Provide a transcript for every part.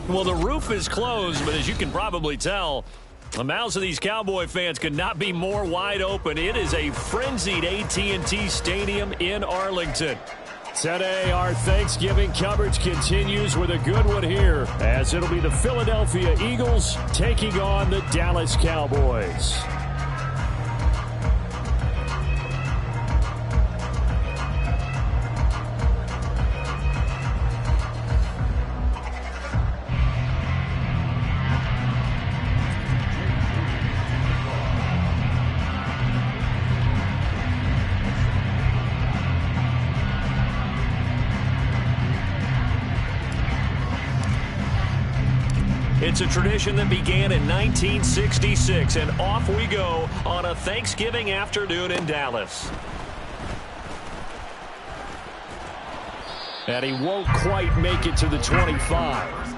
Well, the roof is closed, but as you can probably tell, the mouths of these Cowboy fans could not be more wide open. It is a frenzied AT&T Stadium in Arlington. Today, our Thanksgiving coverage continues with a good one here, as it'll be the Philadelphia Eagles taking on the Dallas Cowboys. It's a tradition that began in 1966, and off we go on a Thanksgiving afternoon in Dallas. And he won't quite make it to the 25.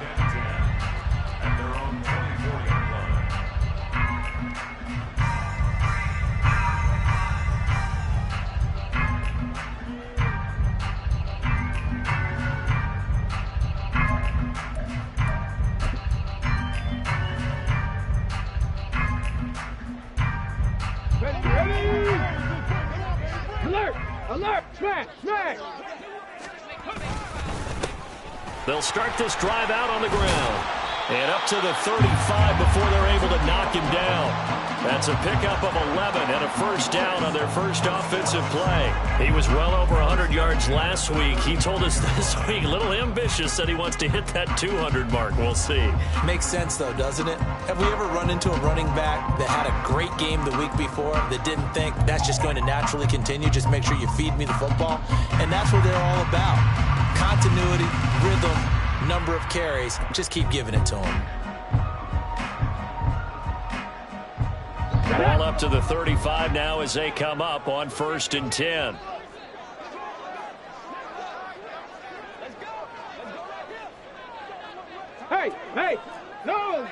They'll start this drive out on the ground. And up to the 35 before they're able to knock him down. That's a pickup of 11 and a first down on their first offensive play. He was well over 100 yards last week. He told us this week, a little ambitious, that he wants to hit that 200 mark. We'll see. Makes sense, though, doesn't it? Have we ever run into a running back that had a great game the week before that didn't think that's just going to naturally continue? Just make sure you feed me the football. And that's what they're all about. Continuity, rhythm, number of carries. Just keep giving it to them. Ball up to the 35 now as they come up on 1st and 10. Hey, no.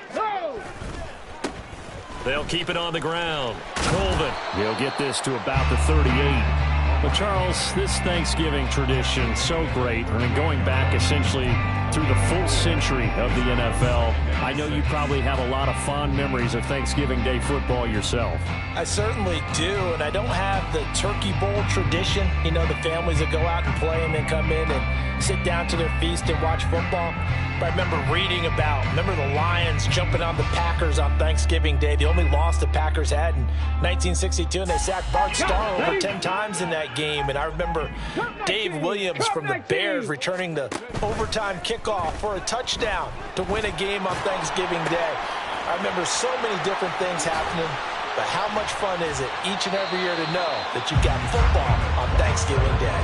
They'll keep it on the ground. Colvin, he'll get this to about the 38. But, Charles, this Thanksgiving tradition, so great. I mean, going back essentially through the full century of the NFL, I know you probably have a lot of fond memories of Thanksgiving Day football yourself. I certainly do, and I don't have the turkey bowl tradition. You know, the families that go out and play and then come in and sit down to their feast and watch football. But I remember reading remember the Lions jumping on the Packers on Thanksgiving Day. The only loss the Packers had in 1962, and they sacked Bart Starr over 10 times in that game. And I remember Dave Williams from the Bears returning the overtime kickoff for a touchdown to win a game on Thanksgiving Day. I remember so many different things happening, but how much fun is it each and every year to know that you've got football on Thanksgiving Day?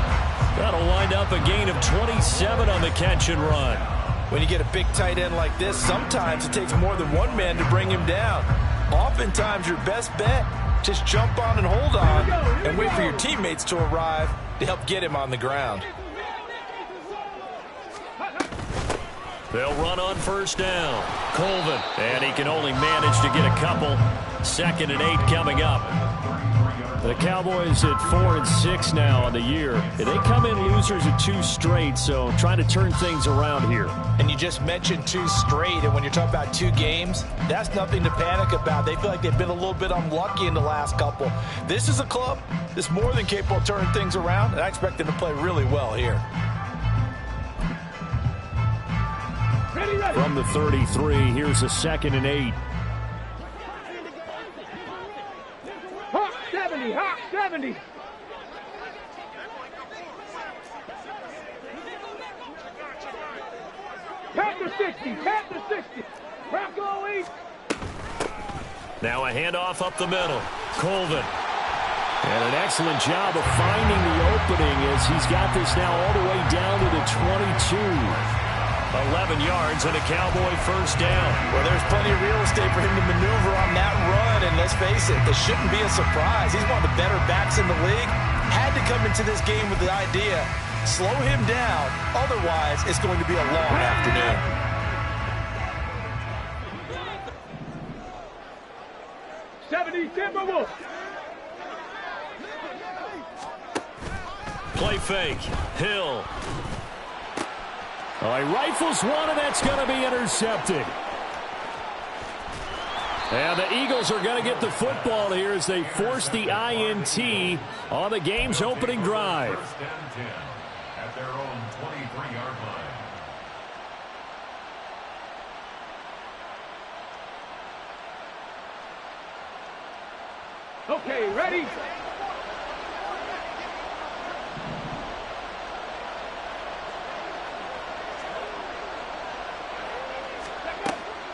That'll wind up a gain of 27 on the catch and run. When you get a big tight end like this, sometimes it takes more than one man to bring him down. Oftentimes, your best bet, just jump on and hold on and wait for your teammates to arrive to help get him on the ground. They'll run on 1st down. Colvin, and he can only manage to get a couple. 2nd and 8 coming up. The Cowboys at 4-6 now on the year. They come in losers at 2 straight, so trying to turn things around here. And you just mentioned 2 straight, and when you're talking about 2 games, that's nothing to panic about. They feel like they've been a little bit unlucky in the last couple. This is a club that's more than capable of turning things around, and I expect them to play really well here. From the 33, here's a 2nd and 8. Hot 70. Pat the 60. Bronco East. Now a handoff up the middle. Colvin. And an excellent job of finding the opening as he's got this now all the way down to the 22. 11 yards and a Cowboy first down. Well, there's plenty of real estate for him to maneuver on that run, and let's face it, this shouldn't be a surprise. He's one of the better backs in the league. Had to come into this game with the idea, slow him down, otherwise it's going to be a long afternoon. Play fake. Hill. Oh, he rifles one, and that's going to be intercepted. And the Eagles are going to get the football here as they force the INT on the game's opening drive. First and 10 at their own 23-yard line. Okay, ready?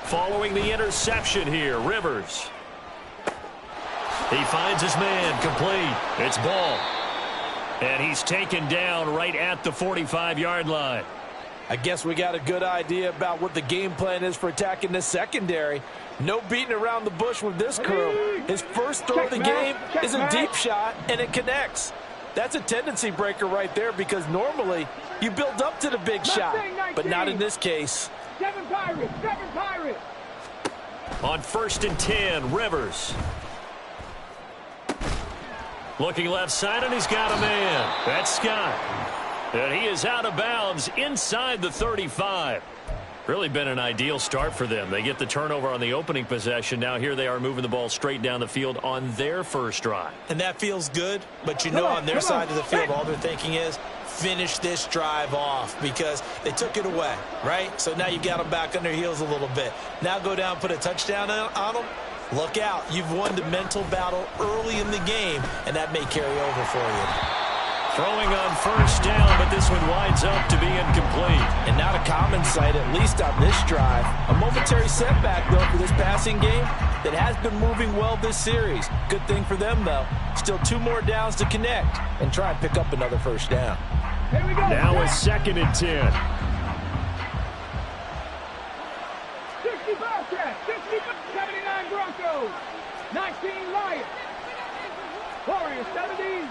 Following the interception here, Rivers. He finds his man, complete. It's Ball. And he's taken down right at the 45-yard line. I guess we got a good idea about what the game plan is for attacking this secondary. No beating around the bush with this crew. His first throw of the game is a deep shot, and it connects. That's a tendency breaker right there because normally you build up to the big shot, but not in this case. Seven Pirates, seven Pirates. On 1st and 10, Rivers. Looking left side, and he's got a man. That's Scott. And he is out of bounds inside the 35. Really been an ideal start for them. They get the turnover on the opening possession. Now here they are moving the ball straight down the field on their first drive. And that feels good, but you know on their side of the field, all they're thinking is finish this drive off because they took it away, right? So now you got them back on their heels a little bit. Now go down, put a touchdown on them. Look out. You've won the mental battle early in the game, and that may carry over for you. Throwing on 1st down, but this one winds up to be incomplete. And not a common sight, at least on this drive. A momentary setback, though, for this passing game that has been moving well this series. Good thing for them, though. Still 2 more downs to connect and try and pick up another 1st down. Here we go. Now a 2nd and 10. 65 Cats, 79 Broncos, 19 Lions, Warriors 70.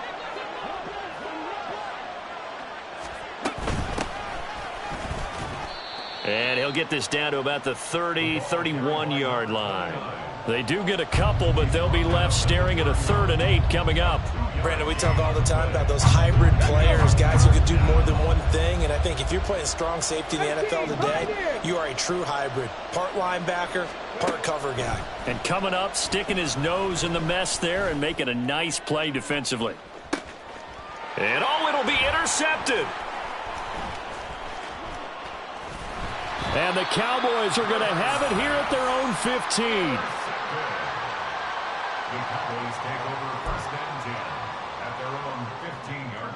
And he'll get this down to about the 30, 31-yard line. They do get a couple, but they'll be left staring at a 3rd and 8 coming up. Brandon, we talk all the time about those hybrid players, guys who can do more than one thing. And I think if you're playing strong safety in the NFL today, you are a true hybrid. Part linebacker, part cover guy. And coming up, sticking his nose in the mess there and making a nice play defensively. And it'll be intercepted. And the Cowboys are going to have it here at their own 15. The Cowboys take over 1st and 10 at their own 15-yard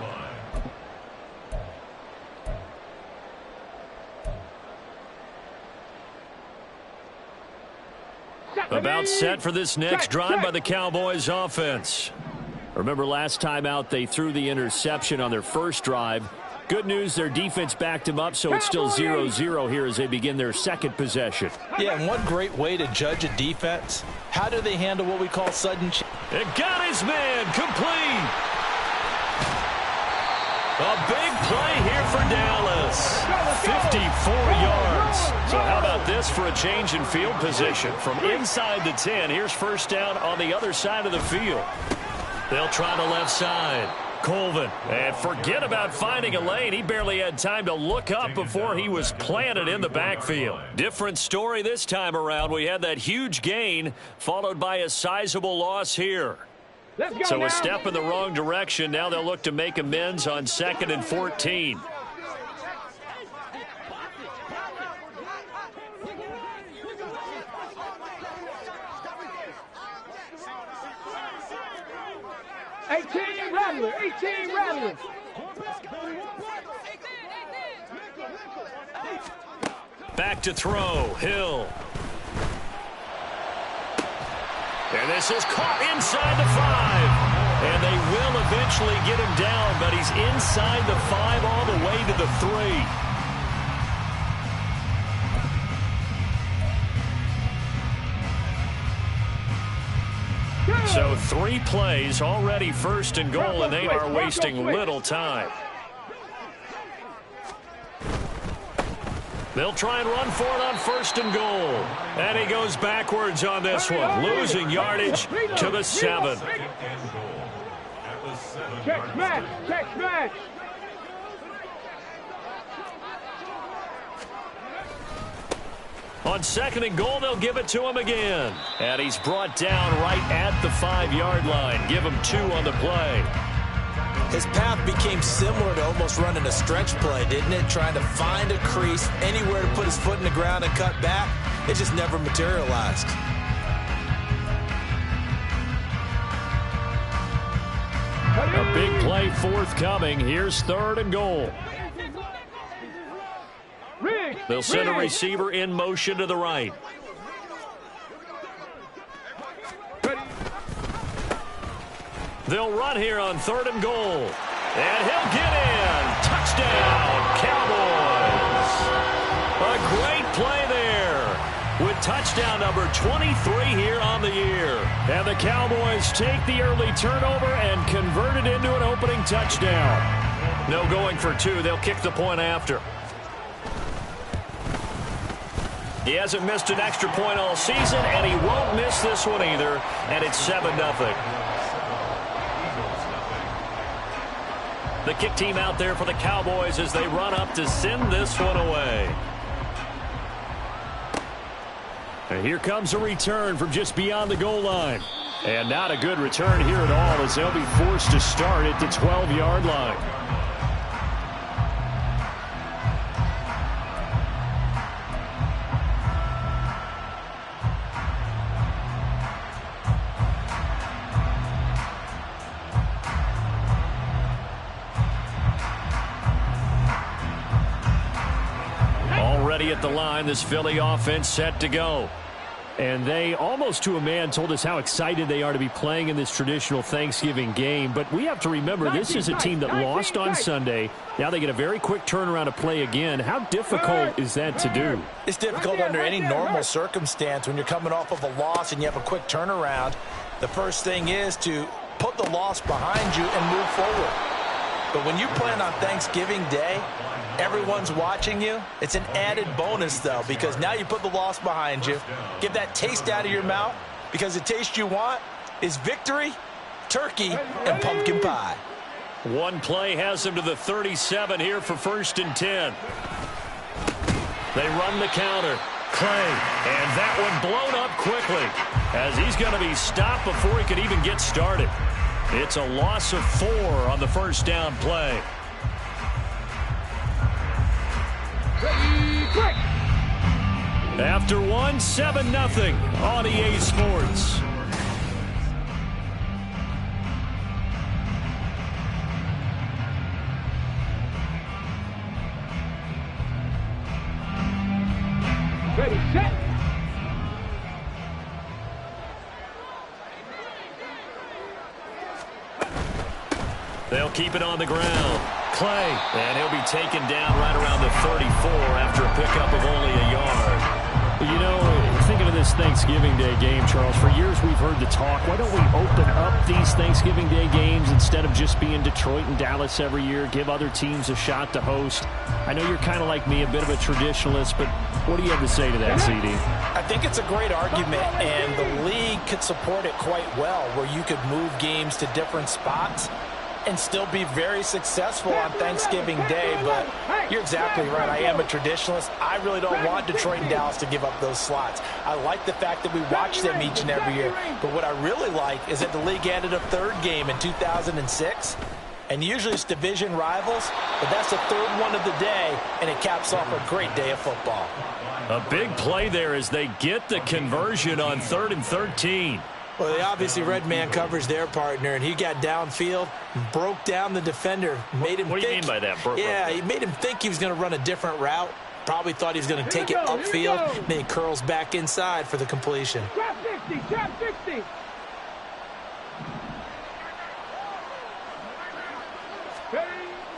line. About set for this next drive by the Cowboys offense. Remember last time out they threw the interception on their first drive. Good news, their defense backed him up, so it's still 0-0 here as they begin their 2nd possession. Yeah, and one great way to judge a defense, how do they handle what we call sudden change? It got his man complete. A big play here for Dallas. 54 yards. So how about this for a change in field position? From inside the 10, here's 1st down on the other side of the field. They'll try the left side. Colvin, and forget about finding a lane. He barely had time to look up before he was planted in the backfield. Different story this time around. We had that huge gain followed by a sizable loss here. So a step in the wrong direction. Now they'll look to make amends on 2nd and 14. Rattler, 18 Rattler. Back to throw, Hill. And this is caught inside the 5. And they will eventually get him down, but he's inside the 5 all the way to the 3. So 3 plays, already 1st and goal, and they are wasting little time. They'll try and run for it on 1st and goal. And he goes backwards on this one, losing yardage to the 7. Check smash, check smash. On 2nd and goal, they'll give it to him again. And he's brought down right at the 5-yard line. Give him 2 on the play. His path became similar to almost running a stretch play, didn't it? Trying to find a crease, anywhere to put his foot in the ground and cut back. It just never materialized. A big play forthcoming. Here's 3rd and goal. They'll send a receiver in motion to the right. They'll run here on 3rd and goal. And he'll get in. Touchdown, Cowboys. A great play there with touchdown number 23 here on the year. And the Cowboys take the early turnover and convert it into an opening touchdown. No going for 2. They'll kick the point after. He hasn't missed an extra point all season, and he won't miss this one either. And it's 7-0. The kick team out there for the Cowboys as they run up to send this one away. And here comes a return from just beyond the goal line. And not a good return here at all as they'll be forced to start at the 12-yard line. At the line, this Philly offense set to go. And they, almost to a man, told us how excited they are to be playing in this traditional Thanksgiving game. But we have to remember, this is a team that lost on Sunday. Now they get a very quick turnaround to play again. How difficult is that to do? It's difficult under any normal circumstance when you're coming off of a loss and you have a quick turnaround. The first thing is to put the loss behind you and move forward. But when you play on Thanksgiving Day, everyone's watching you. It's an added bonus, though, because now you put the loss behind you. Get that taste out of your mouth, because the taste you want is victory, turkey, and pumpkin pie. One play has him to the 37 here for 1st and 10. They run the counter. Clay, and that one blown up quickly as he's going to be stopped before he could even get started. It's a loss of 4 on the 1st down play. After 1, 7-0 on EA Sports. Ready, set. They'll keep it on the ground. Clay, and he'll be taken down right around the 34 after a pickup of only a yard. You know, thinking of this Thanksgiving Day game, Charles, for years we've heard the talk, why don't we open up these Thanksgiving Day games instead of just being Detroit and Dallas every year, give other teams a shot to host? I know you're kind of like me, a bit of a traditionalist, but what do you have to say to that, CD? I think it's a great argument, and the league could support it quite well, where you could move games to different spots and still be very successful on Thanksgiving Day. But you're exactly right. I am a traditionalist. I really don't want Detroit and Dallas to give up those slots. I like the fact that we watch them each and every year. But what I really like is that the league added a 3rd game in 2006. And usually it's division rivals, but that's the 3rd one of the day, and it caps off a great day of football. A big play there as they get the conversion on 3rd and 13. Well, they obviously red man covers their partner, and he got downfield, broke down the defender, made him What do you mean by that? Yeah, he made him think he was going to run a different route. Probably thought he was going to take it upfield. Then he curls back inside for the completion. Trap 60, trap 60.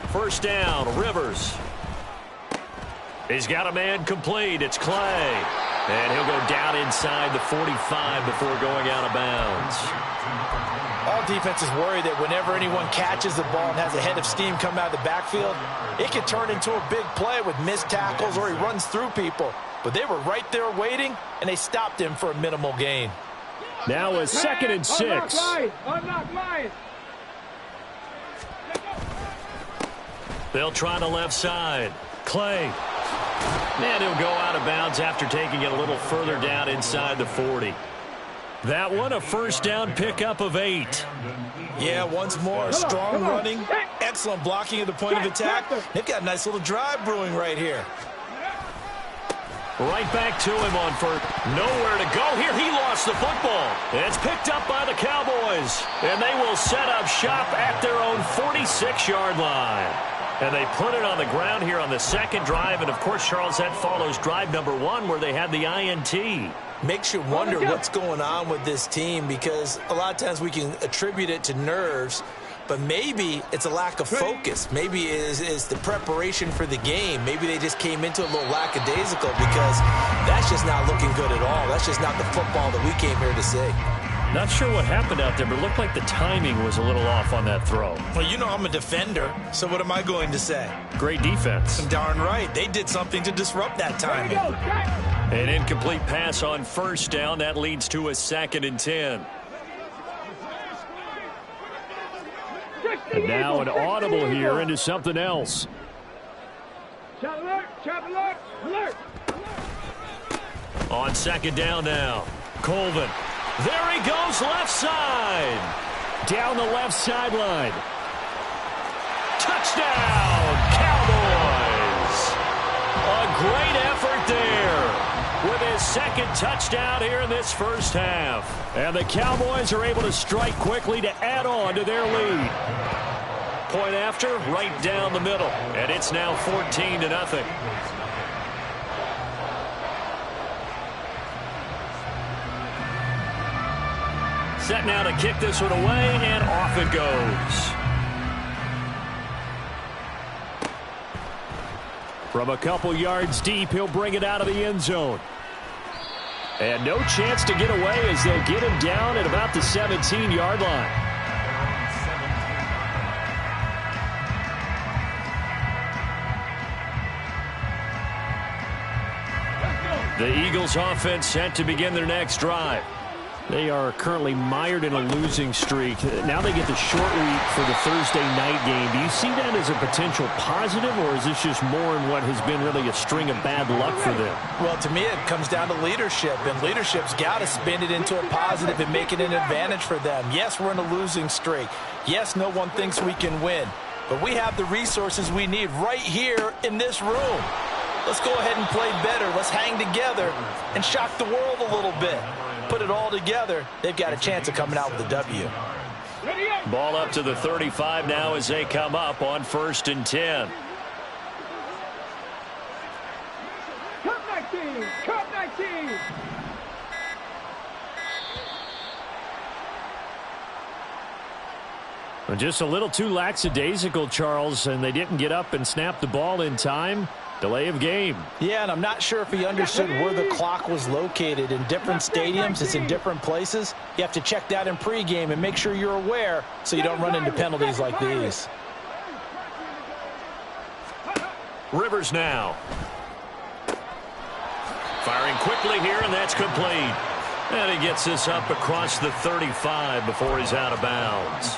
First down, Rivers. He's got a man complete. It's Clay. And he'll go down inside the 45 before going out of bounds. All defenses worry that whenever anyone catches the ball and has a head of steam come out of the backfield, it can turn into a big play with missed tackles or he runs through people. But they were right there waiting, and they stopped him for a minimal gain. Now a 2nd and 6. Unlock Lions. They'll try the left side. Clay. And he'll go out of bounds after taking it a little further down inside the 40. That one, a first down pickup of 8. Yeah, once more, strong running, excellent blocking at the point of attack. They've got a nice little drive brewing right here. Right back to him on first. Nowhere to go here. He lost the football. It's picked up by the Cowboys. And they will set up shop at their own 46-yard line. And they put it on the ground here on the second drive. And, of course, Charles, that follows drive number 1 where they had the INT. Makes you wonder what's going on with this team, because a lot of times we can attribute it to nerves, but maybe it's a lack of focus. Maybe it is the preparation for the game. Maybe they just came into it a little lackadaisical, because that's just not looking good at all. That's just not the football that we came here to see. Not sure what happened out there, but it looked like the timing was a little off on that throw. Well, you know I'm a defender, so what am I going to say? Great defense. Darn right. They did something to disrupt that timing. An incomplete pass on first down. That leads to a 2nd and 10. And now an audible here into something else. Alert. On 2nd down now. Colvin. There he goes, left side. Down the left sideline. Touchdown, Cowboys. A great effort there with his 2nd touchdown here in this first half. And the Cowboys are able to strike quickly to add on to their lead. Point after, right down the middle. And it's now 14-0. Set now to kick this one away, and off it goes. From a couple yards deep, he'll bring it out of the end zone. And no chance to get away as they'll get him down at about the 17-yard line. The Eagles offense set to begin their next drive. They are currently mired in a losing streak. Now they get the short week for the Thursday night game. Do you see that as a potential positive, or is this just more in what has been really a string of bad luck for them? Well, to me, it comes down to leadership, and leadership's got to spin it into a positive and make it an advantage for them. Yes, we're in a losing streak. Yes, no one thinks we can win, but we have the resources we need right here in this room. Let's go ahead and play better. Let's hang together and shock the world a little bit. Put it all together, they've got a chance of coming out with a W. Ball up to the 35 now as they come up on 1st and 10. Cut 19. Just a little too lackadaisical, Charles, and they didn't get up and snap the ball in time. Delay of game. Yeah, and I'm not sure if he understood where the clock was located. In different stadiums, it's in different places. You have to check that in pregame and make sure you're aware so you don't run into penalties like these. Rivers now. Firing quickly here, and that's complete. And he gets this up across the 35 before he's out of bounds.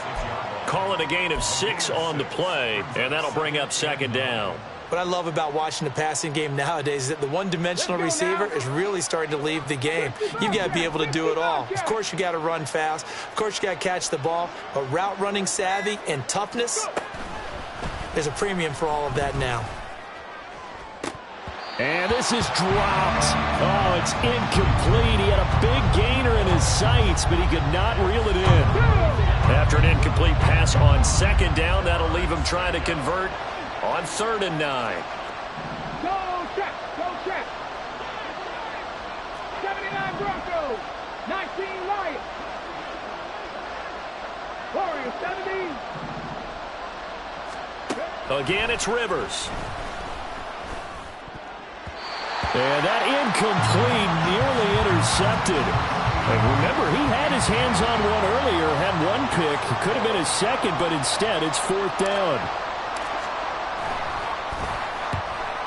Call it a gain of 6 on the play, and that'll bring up 2nd down. What I love about watching the passing game nowadays is that the one-dimensional receiver is really starting to leave the game. You've got to be able to do it all. Of course, you got to run fast. Of course, you got to catch the ball. But route running savvy and toughness, there's a premium for all of that now. And this is dropped. Oh, it's incomplete. He had a big gainer in his sights, but he could not reel it in. After an incomplete pass on 2nd down, that'll leave him trying to convert on 3rd and 9. Go check. 79 Broncos. 19 Lions. Warriors 70. Again, it's Rivers. And that incomplete, nearly intercepted. And remember, he had his hands on one earlier, had one pick. It could have been his 2nd, but instead it's 4th down.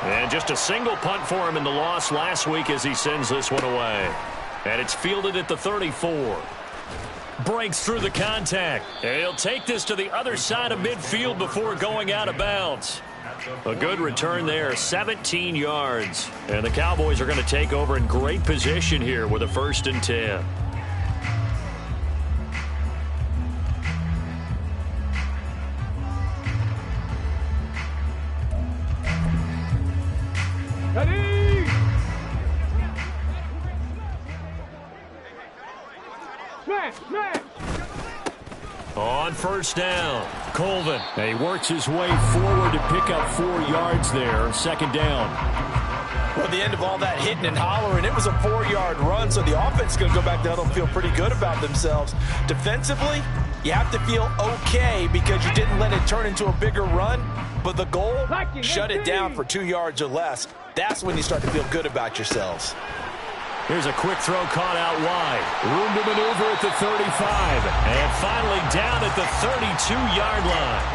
And just a single punt for him in the loss last week as he sends this one away. And it's fielded at the 34. Breaks through the contact. And he'll take this to the other side of midfield before going out of bounds. A good return there, 17 yards. And the Cowboys are going to take over in great position here with a 1st and 10. Ready! Smash! Smash! On 1st down, Colvin. And he works his way forward to pick up 4 yards there. 2nd down. Well, at the end of all that hitting and hollering, it was a 4-yard run, so the offense is going to go back down and feel pretty good about themselves. Defensively, you have to feel okay because you didn't let it turn into a bigger run, but the goal, shut it down for 2 yards or less. That's when you start to feel good about yourselves. Here's a quick throw caught out wide. Room to maneuver at the 35. And finally down at the 32-yard line.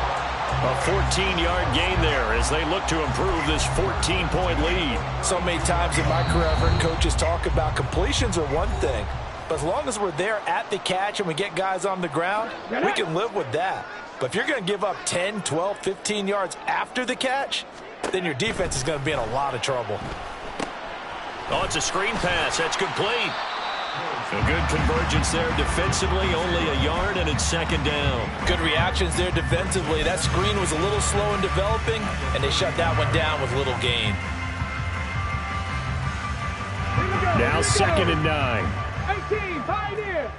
A 14-yard gain there as they look to improve this 14-point lead. So many times in my career, I've heard coaches talk about completions are one thing. But as long as we're there at the catch and we get guys on the ground, we can live with that. But if you're going to give up 10, 12, 15 yards after the catch, then your defense is going to be in a lot of trouble. Oh, it's a screen pass. That's complete. A good convergence there defensively. Only a yard, and it's 2nd down. Good reactions there defensively. That screen was a little slow in developing, and they shut that one down with little gain. Now 2nd and 9. 18, Pioneer!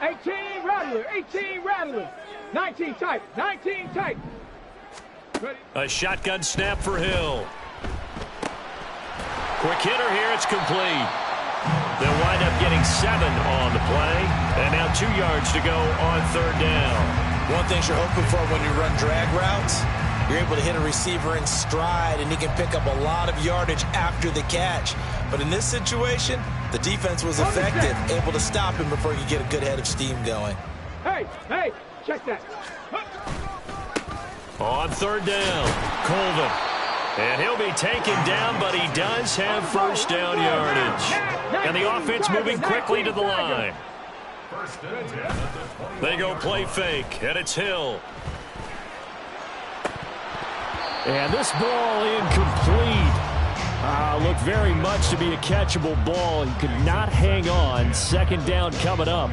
18, Rattler! 18, Rattler! 19, tight! 19, tight! Ready? A shotgun snap for Hill. Quick hitter here. It's complete. They'll wind up getting 7 on the play. And now 2 yards to go on 3rd down. One thing you're hoping for when you run drag routes, you're able to hit a receiver in stride, and he can pick up a lot of yardage after the catch. But in this situation, the defense was effective, able to stop him before you get a good head of steam going. Hey, hey, check that. On 3rd down, Colvin. And he'll be taken down, but he does have 1st down yardage. And the offense moving quickly to the line. They go play fake, and it's Hill. And this ball incomplete. Looked very much to be a catchable ball. He could not hang on. 2nd down coming up.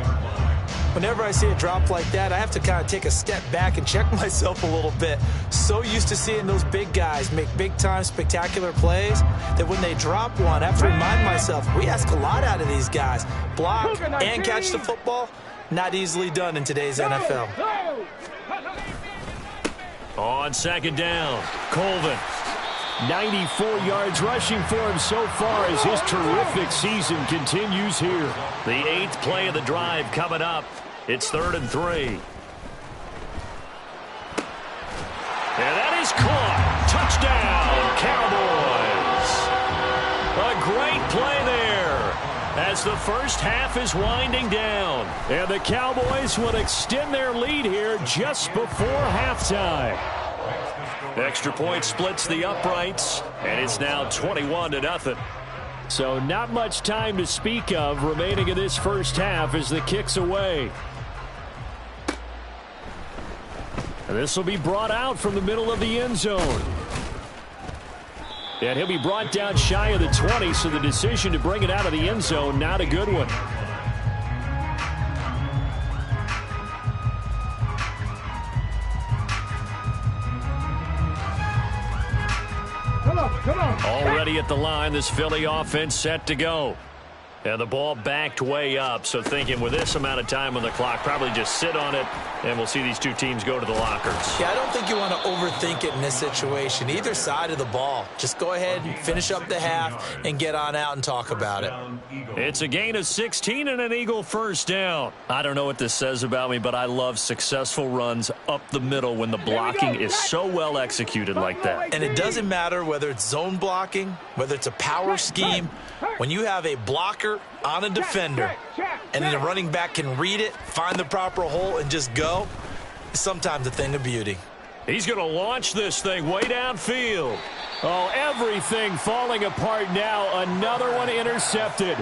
Whenever I see a drop like that, I have to kind of take a step back and check myself a little bit. So used to seeing those big guys make big-time spectacular plays that when they drop one, I have to remind myself, we ask a lot out of these guys. Block and catch the football, not easily done in today's NFL. On 2nd down, Colvin. 94 yards rushing for him so far as his terrific season continues here. The 8th play of the drive coming up. It's 3rd and 3. And that is caught. Touchdown, Cowboys. A great play there as the first half is winding down. And the Cowboys will extend their lead here just before halftime. Extra point splits the uprights, and it's now 21-0. So not much time to speak of remaining in this first half as the kick's away. And this will be brought out from the middle of the end zone. And he'll be brought down shy of the 20, so the decision to bring it out of the end zone, not a good one. Come on. Already at the line, this Philly offense set to go. And the ball backed way up, so thinking with this amount of time on the clock, probably just sit on it, and we'll see these two teams go to the lockers. Yeah, I don't think you want to overthink it in this situation. Either side of the ball. Just go ahead and finish up the half and get on out and talk about it. It's a gain of 16 and an Eagle 1st down. I don't know what this says about me, but I love successful runs up the middle when the blocking is so well executed like that. And it doesn't matter whether it's zone blocking, whether it's a power scheme. When you have a blocker on a defender and then the running back can read it, find the proper hole, and just go, it's sometimes a thing of beauty. He's going to launch this thing way downfield. Oh, everything falling apart now. Another one intercepted.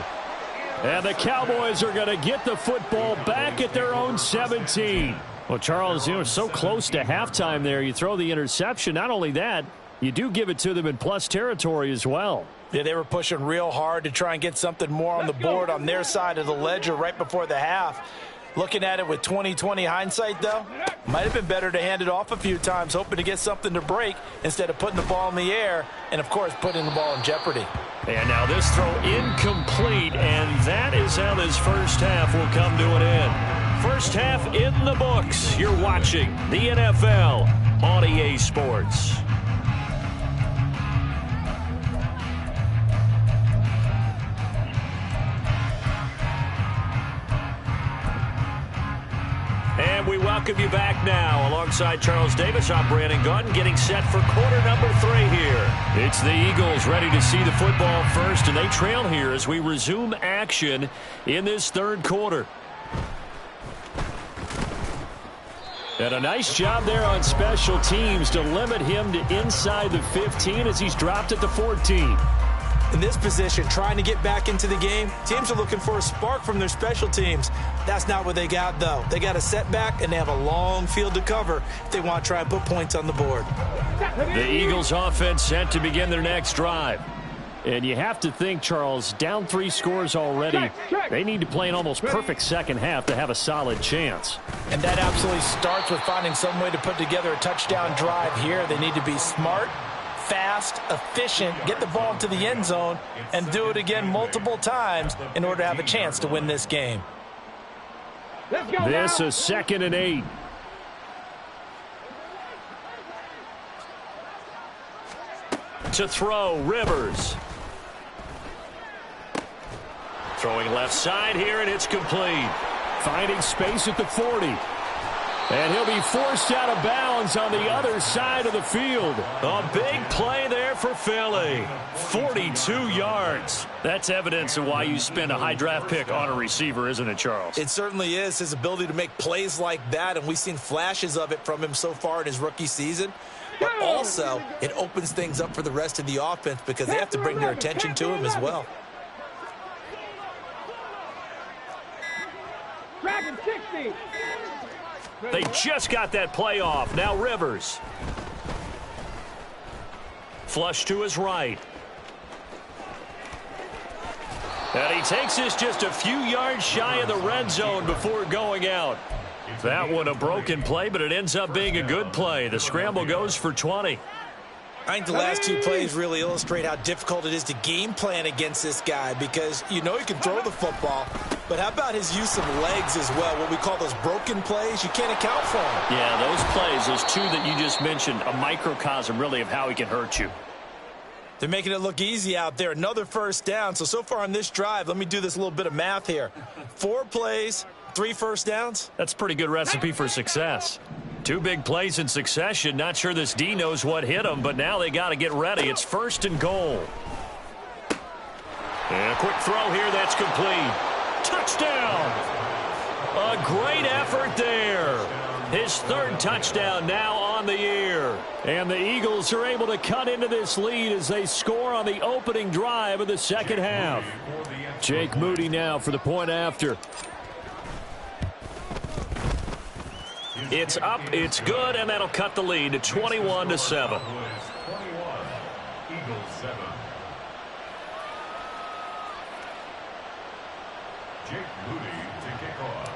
And the Cowboys are going to get the football back at their own 17. Well, Charles, so close to halftime there. You throw the interception. Not only that, you do give it to them in plus territory as well. Yeah, they were pushing real hard to try and get something more on the board on their side of the ledger right before the half. Looking at it with 20/20 hindsight, though, might have been better to hand it off a few times, hoping to get something to break instead of putting the ball in the air and, of course, putting the ball in jeopardy. And now this throw incomplete, and that is how this first half will come to an end. First half in the books. You're watching the NFL on EA Sports. And we welcome you back now. Alongside Charles Davis, I'm Brandon Gunn, getting set for quarter number 3 here. It's the Eagles ready to see the football first, and they trail here as we resume action in this third quarter. And a nice job there on special teams to limit him to inside the 15 as he's dropped at the 14. In this position, trying to get back into the game, teams are looking for a spark from their special teams. That's not what they got, though. They got a setback, and they have a long field to cover if they want to try and put points on the board. The Eagles offense set to begin their next drive. And you have to think, Charles, down 3 scores already. They need to play an almost perfect second half to have a solid chance. And that absolutely starts with finding some way to put together a touchdown drive here. They need to be smart, fast, efficient, get the ball into the end zone, and do it again multiple times in order to have a chance to win this game. This is 2nd and 8. To throw, Rivers. Throwing left side here, and it's complete. Finding space at the 40. And he'll be forced out of bounds on the other side of the field. A big play there for Philly. 42 yards. That's evidence of why you spend a high draft pick on a receiver, isn't it, Charles? It certainly is. His ability to make plays like that, and we've seen flashes of it from him so far in his rookie season. But also, it opens things up for the rest of the offense because they have to bring their attention to him as well. Dragon 60. They just got that play off. Now Rivers. Flush to his right. And he takes this just a few yards shy of the red zone before going out. That one a broken play, but it ends up being a good play. The scramble goes for 20. I think the last 2 plays really illustrate how difficult it is to game plan against this guy because you know he can throw the football, but how about his use of legs as well, what we call those broken plays? You can't account for them. Yeah, those plays, those 2 that you just mentioned, a microcosm really of how he can hurt you. They're making it look easy out there. Another first down. So far on this drive, let me do this little bit of math here. 4 plays, 3 first downs. That's a pretty good recipe for success. 2 big plays in succession. Not sure this D knows what hit him, but now they got to get ready. It's 1st and goal. And a quick throw here. That's complete. Touchdown. A great effort there. His 3rd touchdown now on the year. And the Eagles are able to cut into this lead as they score on the opening drive of the second half. Jake Moody now for the point after. It's up, it's good, and that'll cut the lead to 21-7. Eagles 7. Jake Moody to kick off.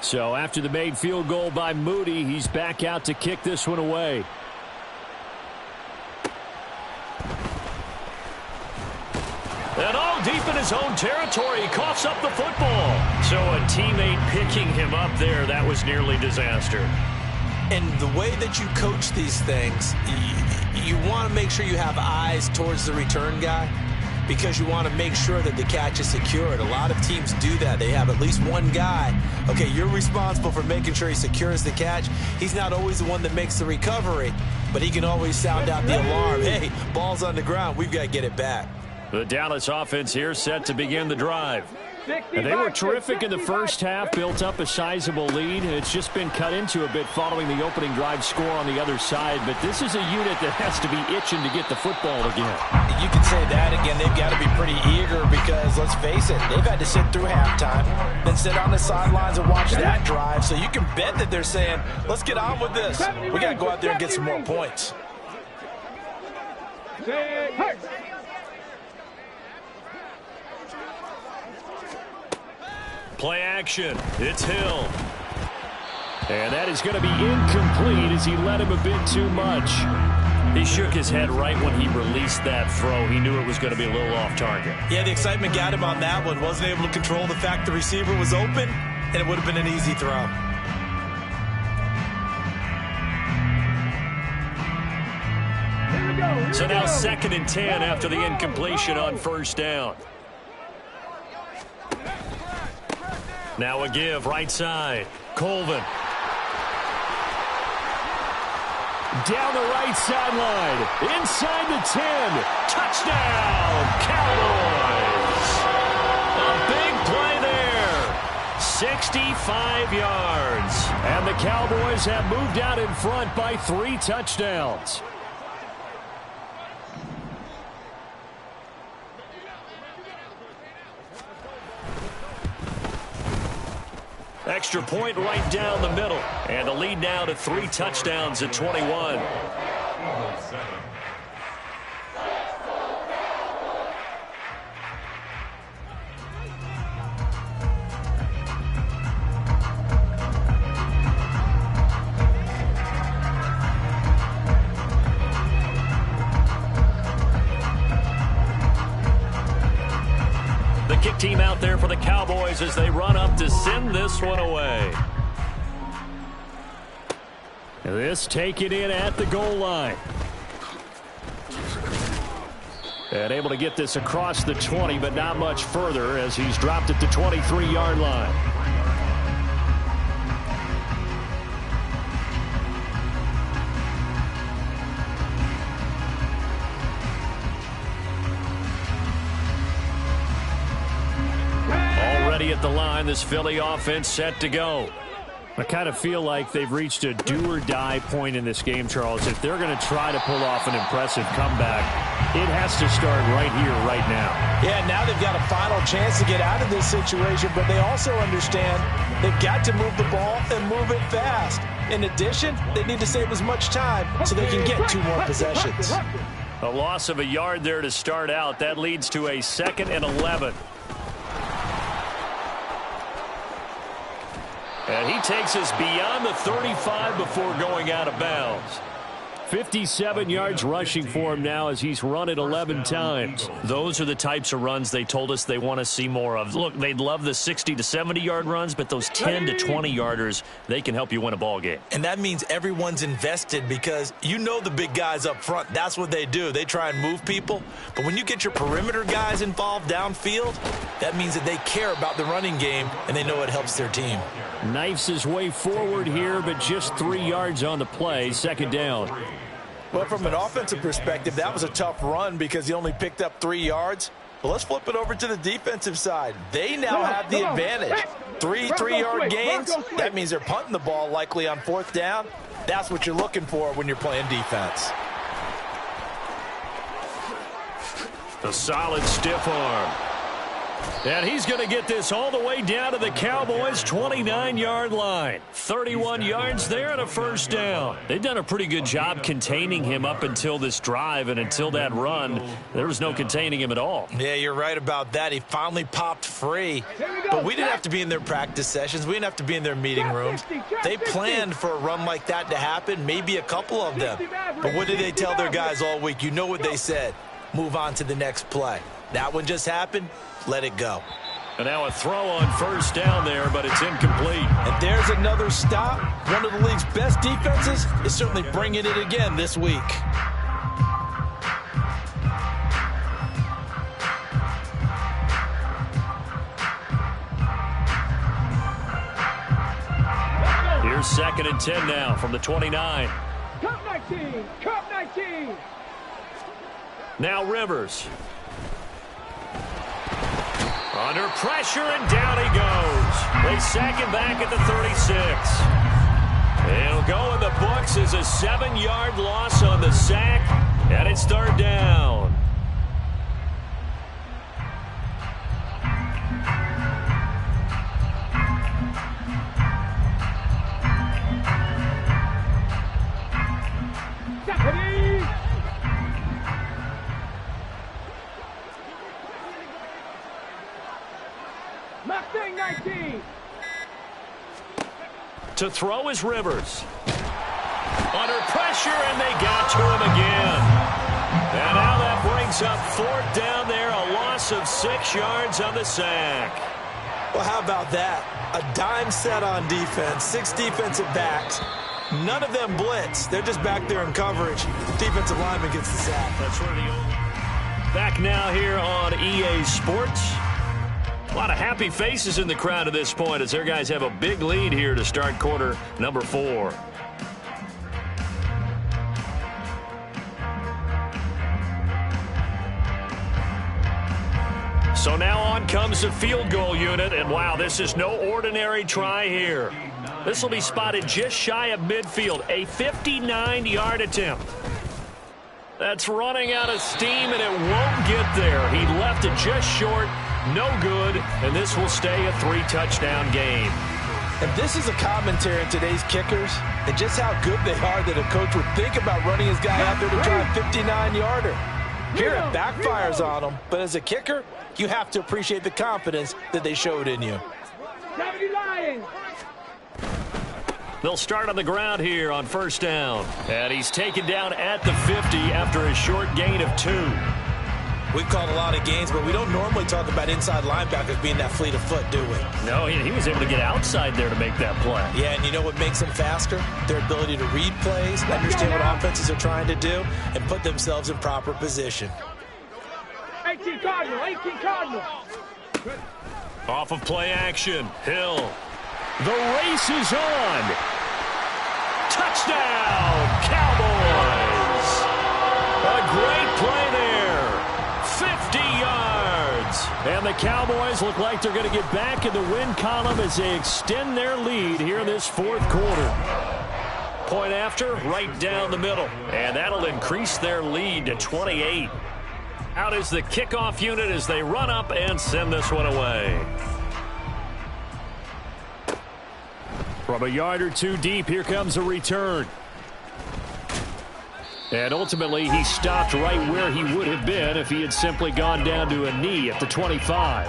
So after the made field goal by Moody, he's back out to kick this one away. And all deep in his own territory, he coughs up the football. So a teammate picking him up there, that was nearly disaster. And the way that you coach these things, you want to make sure you have eyes towards the return guy because you want to make sure that the catch is secured. A lot of teams do that. They have at least one guy. Okay, you're responsible for making sure he secures the catch. He's not always the one that makes the recovery, but he can always sound out the alarm. Hey, ball's on the ground. We've got to get it back. The Dallas offense here set to begin the drive. And they were terrific in the first half, built up a sizable lead. It's just been cut into a bit following the opening drive score on the other side. But this is a unit that has to be itching to get the football again. You can say that again. They've got to be pretty eager because, let's face it, they've had to sit through halftime, then sit on the sidelines and watch that drive. So you can bet that they're saying, let's get on with this. We got to go out there and get some more points. Play action. It's Hill. And that is going to be incomplete as he led him a bit too much. He shook his head right when he released that throw. He knew it was going to be a little off target. Yeah, the excitement got him on that one. Wasn't able to control the fact the receiver was open, and it would have been an easy throw. So now 2nd and 10 after the incompletion on first down. Now a give right side. Colvin. Down the right sideline. Inside the 10. Touchdown, Cowboys. A big play there. 65 yards. And the Cowboys have moved out in front by 3 touchdowns. Extra point right down the middle. And the lead now to 3 touchdowns at 21. Kick team out there for the Cowboys as they run up to send this one away. This taken in at the goal line. And able to get this across the 20, but not much further as he's dropped at the 23-yard line. At the line, this Philly offense set to go. I kind of feel like they've reached a do-or-die point in this game, Charles. If they're going to try to pull off an impressive comeback, it has to start right here, right now. Yeah, now they've got a final chance to get out of this situation, but they also understand they've got to move the ball and move it fast. In addition, they need to save as much time so they can get 2 more possessions. A loss of a yard there to start out. That leads to a 2nd and 11. And he takes us beyond the 35 before going out of bounds. 57 yards rushing for him now as he's run it 11 times. Those are the types of runs they told us they want to see more of. Look, they'd love the 60 to 70-yard runs, but those 10 to 20-yarders, they can help you win a ball game. And that means everyone's invested because you know the big guys up front. That's what they do. They try and move people. But when you get your perimeter guys involved downfield, that means that they care about the running game, and they know it helps their team. Knifes his way forward here, but just 3 yards on the play. 2nd down. Well, from an offensive perspective, that was a tough run because he only picked up 3 yards. But let's flip it over to the defensive side. They now have the advantage. 3 3-yard gains. That means they're punting the ball likely on 4th down. That's what you're looking for when you're playing defense. A solid stiff arm. And he's going to get this all the way down to the Cowboys' 29-yard line. 31 yards there and a 1st down. They've done a pretty good job containing him up until this drive, and until that run, there was no containing him at all. Yeah, you're right about that. He finally popped free. But we didn't have to be in their practice sessions. We didn't have to be in their meeting rooms. They planned for a run like that to happen, maybe a couple of them. But what did they tell their guys all week? You know what they said. Move on to the next play. That one just happened. Let it go. And now a throw on 1st down there, but it's incomplete. And there's another stop. One of the league's best defenses is certainly bringing it again this week. Here's 2nd and 10 now from the 29. Cup 19, Cup 19. Now Rivers. Under pressure, and down he goes. They sack him back at the 36. It'll go in the books as a 7-yard loss on the sack, and it's third down. Mustang 19. To throw is Rivers. Under pressure, and they got to him again. And now that brings up fourth down there, a loss of 6 yards on the sack. Well, how about that? A dime set on defense, 6 defensive backs. None of them blitz. They're just back there in coverage. Defensive lineman gets the sack. That's where back now here on EA Sports. A lot of happy faces in the crowd at this point as their guys have a big lead here to start quarter number 4. So now on comes the field goal unit, and wow, this is no ordinary try here. This will be spotted just shy of midfield, a 59-yard attempt. That's running out of steam, and it won't get there. He left it just short, no good, and this will stay a 3-touchdown game. And this is a commentary on today's kickers and just how good they are that a coach would think about running his guy out there to try a 59-yarder. Here it backfires on him, but as a kicker, you have to appreciate the confidence that they showed in you. 70 Lions. They'll start on the ground here on first down. And he's taken down at the 50 after a short gain of 2. We've called a lot of games, but we don't normally talk about inside linebackers being that fleet of foot, do we? No, he was able to get outside there to make that play. Yeah, and you know what makes them faster? Their ability to read plays, understand what offenses are trying to do, and put themselves in proper position. 18 Cardinal, 18 Cardinal. Off of play action, Hill. The race is on. Touchdown, Cowboys. A great play there. 50 yards. And the Cowboys look like they're going to get back in the win column as they extend their lead here in this fourth quarter. Point after, right down the middle. And that'll increase their lead to 28. Out is the kickoff unit as they run up and send this one away. From a yard or 2 deep, here comes a return. And ultimately, he stopped right where he would have been if he had simply gone down to a knee at the 25.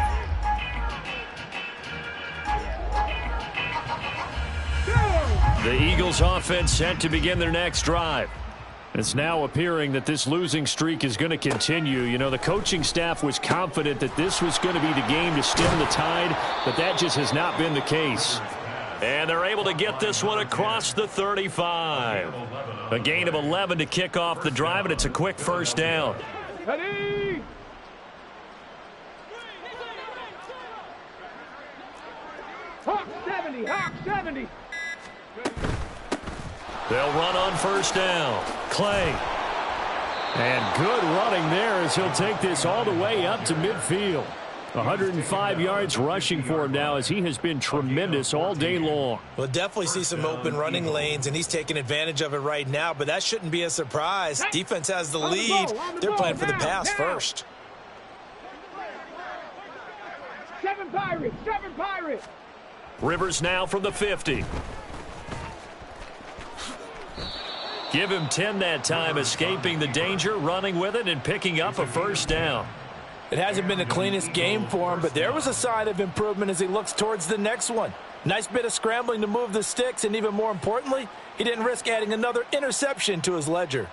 The Eagles offense set to begin their next drive. It's now appearing that this losing streak is going to continue. You know, the coaching staff was confident that this was going to be the game to stem the tide, but that just has not been the case. And they're able to get this one across the 35. A gain of 11 to kick off the drive, and it's a quick first down. Ready. Hawk 70, Hawk 70. They'll run on first down. Clay. And good running there as he'll take this all the way up to midfield. 105 yards rushing for him now as he has been tremendous all day long. We'll definitely see some open running lanes, and he's taking advantage of it right now, but that shouldn't be a surprise. Defense has the lead. They're playing for the pass first. 7 Pirates, 7 Pirates. Rivers now from the 50. Give him 10 that time, escaping the danger, running with it, and picking up a first down. It hasn't been the cleanest game for him, but there was a sign of improvement as he looks towards the next one. Nice bit of scrambling to move the sticks, and even more importantly, he didn't risk adding another interception to his ledger.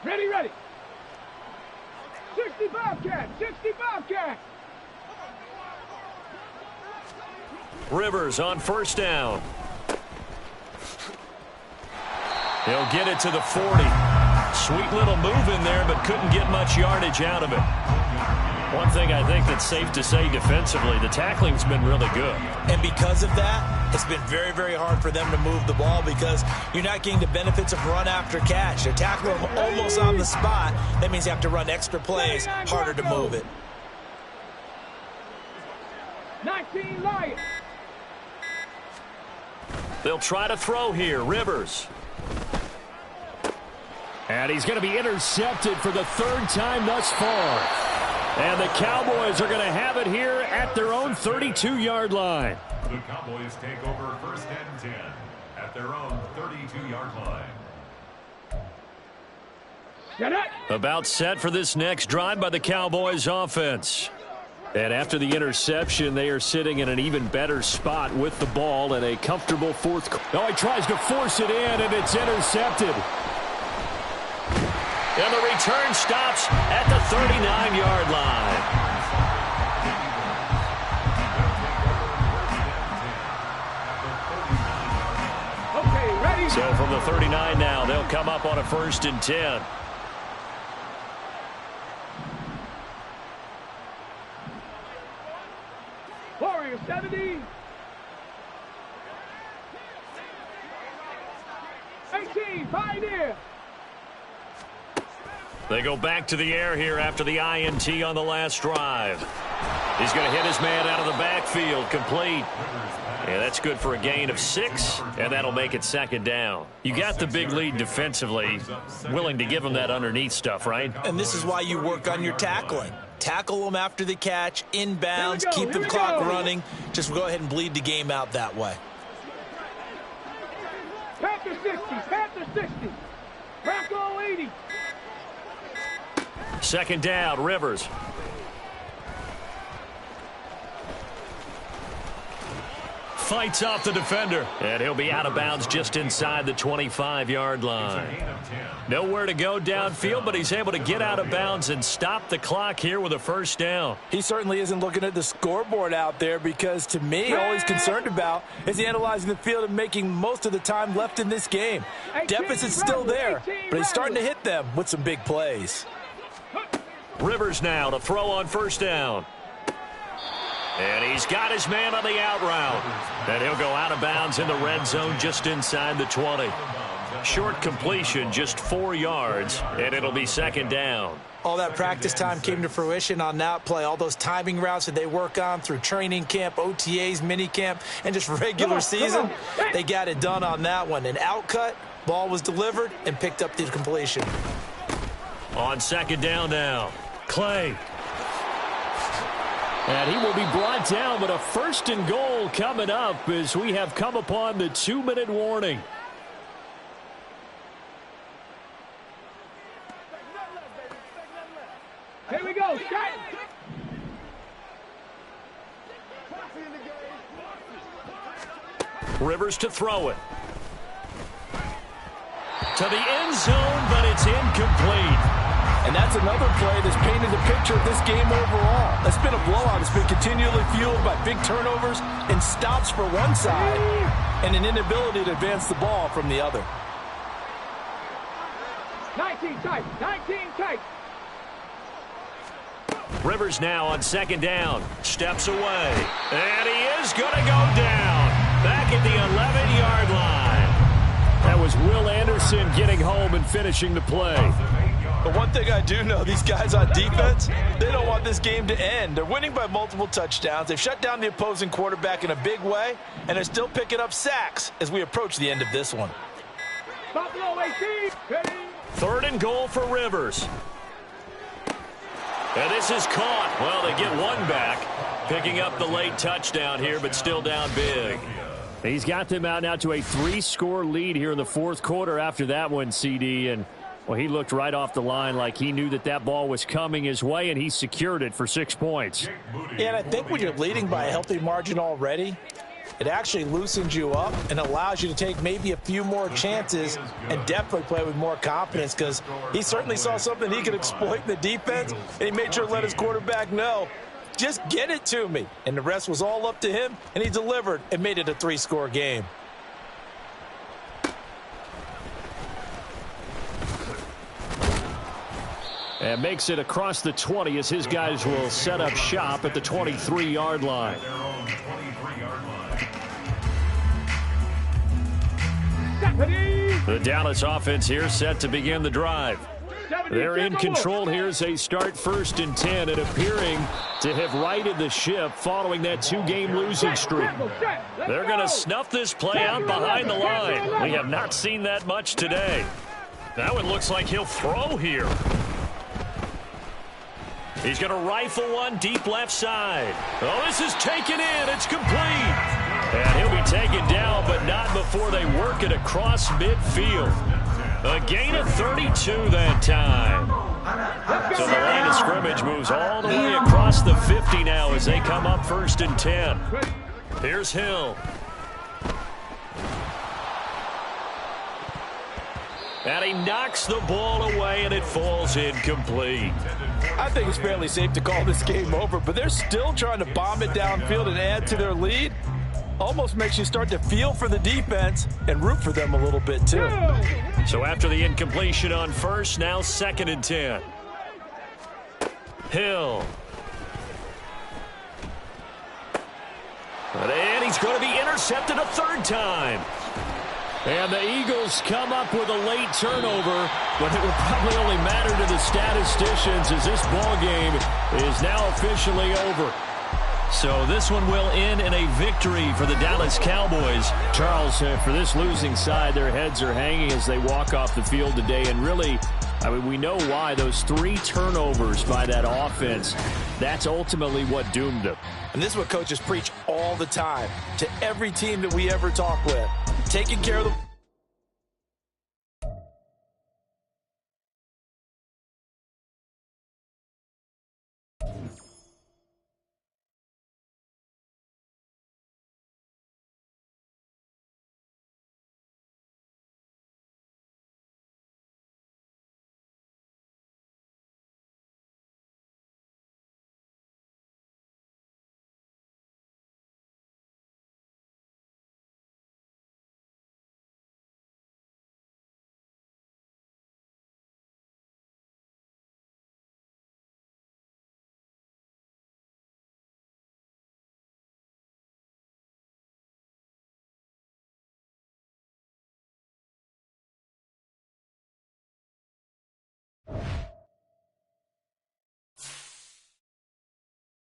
Ready, ready. 60 Bobcat, 60 Bobcat. Rivers on first down. He'll get it to the 40. Sweet little move in there, but couldn't get much yardage out of it. One thing I think that's safe to say defensively, the tackling's been really good. And because of that, It's been very, very hard for them to move the ball because you're not getting the benefits of run after catch. They're tackling them almost on the spot. That means you have to run extra plays, harder to move it. 19 Lions. They'll try to throw here. Rivers. And he's going to be intercepted for the third time thus far. And the Cowboys are going to have it here at their own 32-yard line. The Cowboys take over 1st and 10 at their own 32-yard line. Get it. About set for this next drive by the Cowboys offense. And after the interception, they are sitting in an even better spot with the ball in a comfortable fourth. Oh, he tries to force it in, and it's intercepted. And the return stops at the 39-yard line. Okay, ready. So from the 39 now, they'll come up on a 1st and 10. Warriors 70. 18, Pioneer. They go back to the air here after the INT on the last drive. He's going to hit his man out of the backfield, complete. Yeah, that's good for a gain of 6, and that'll make it 2nd down. You got the big lead defensively, willing to give him that underneath stuff, right? And this is why you work on your tackling. Tackle them after the catch, inbounds, keep the clock running. Just go ahead and bleed the game out that way. Panther 60, Panther 60. Bronco 80. 2nd down, Rivers. Fights off the defender. And he'll be out of bounds just inside the 25-yard line. Nowhere to go downfield, but he's able to get out of bounds and stop the clock here with a 1st down. He certainly isn't looking at the scoreboard out there because, to me, all he's concerned about is analyzing the field and making most of the time left in this game. Deficit's still there, but he's starting to hit them with some big plays. Rivers now to throw on 1st down. And he's got his man on the out route. And he'll go out of bounds in the red zone just inside the 20. Short completion, just 4 yards, and it'll be 2nd down. All that practice time came to fruition on that play. All those timing routes that they work on through training camp, OTAs, mini camp, and just regular season, they got it done on that one. An outcut, ball was delivered, and picked up the completion. On 2nd down now, Clay. And he will be brought down, but a 1st and goal coming up as we have come upon the 2-minute warning. Here we go, strike. Rivers to throw it. To the end zone, but it's incomplete. And that's another play that's painted the picture of this game overall. It's been a blowout. It's been continually fueled by big turnovers and stops for one side and an inability to advance the ball from the other. 19 tight, 19 tight. Rivers now on 2nd down. Steps away. And he is going to go down. Back at the 11-yard line. That was Will Anderson getting home and finishing the play. But one thing I do know, these guys on defense, they don't want this game to end. They're winning by multiple touchdowns. They've shut down the opposing quarterback in a big way, and they're still picking up sacks as we approach the end of this one. Buffalo 18, ready. 3rd and goal for Rivers. And this is caught. Well, they get one back, picking up the late touchdown here, but still down big. He's got them out now to a 3-score lead here in the 4th quarter after that one, CD. And, well, he looked right off the line like he knew that that ball was coming his way, and he secured it for 6 points. Yeah, and I think when you're leading by a healthy margin already, it actually loosens you up and allows you to take maybe a few more chances and definitely play with more confidence because he certainly saw something he could exploit in the defense, and he made sure to let his quarterback know, just get it to me. And the rest was all up to him, and he delivered and made it a 3-score game. And makes it across the 20 as his guys will set up shop at the 23-yard line. The Dallas offense here set to begin the drive. They're in control here as they start 1st and 10 and appearing to have righted the ship following that 2-game losing streak. They're going to snuff this play out behind the line. We have not seen that much today. That one looks like he'll throw here. He's going to rifle one deep left side. Oh, this is taken in. It's complete. And he'll be taken down, but not before they work it across midfield. A gain of 32 that time. So the line of scrimmage moves all the way across the 50 now as they come up 1st and 10. Here's Hill. And he knocks the ball away, and it falls incomplete. I think it's fairly safe to call this game over, but they're still trying to bomb it downfield and add to their lead. Almost makes you start to feel for the defense and root for them a little bit, too. So after the incompletion on 1st, now 2nd and 10. Hill. And he's going to be intercepted a 3rd time. And the Eagles come up with a late turnover, but it will probably only matter to the statisticians as this ball game is now officially over. So this one will end in a victory for the Dallas Cowboys. Charles, for this losing side, their heads are hanging as they walk off the field today. And really, I mean, we know why. Those 3 turnovers by that offense, that's ultimately what doomed them. And this is what coaches preach all the time to every team that we ever talk with. Taking care of the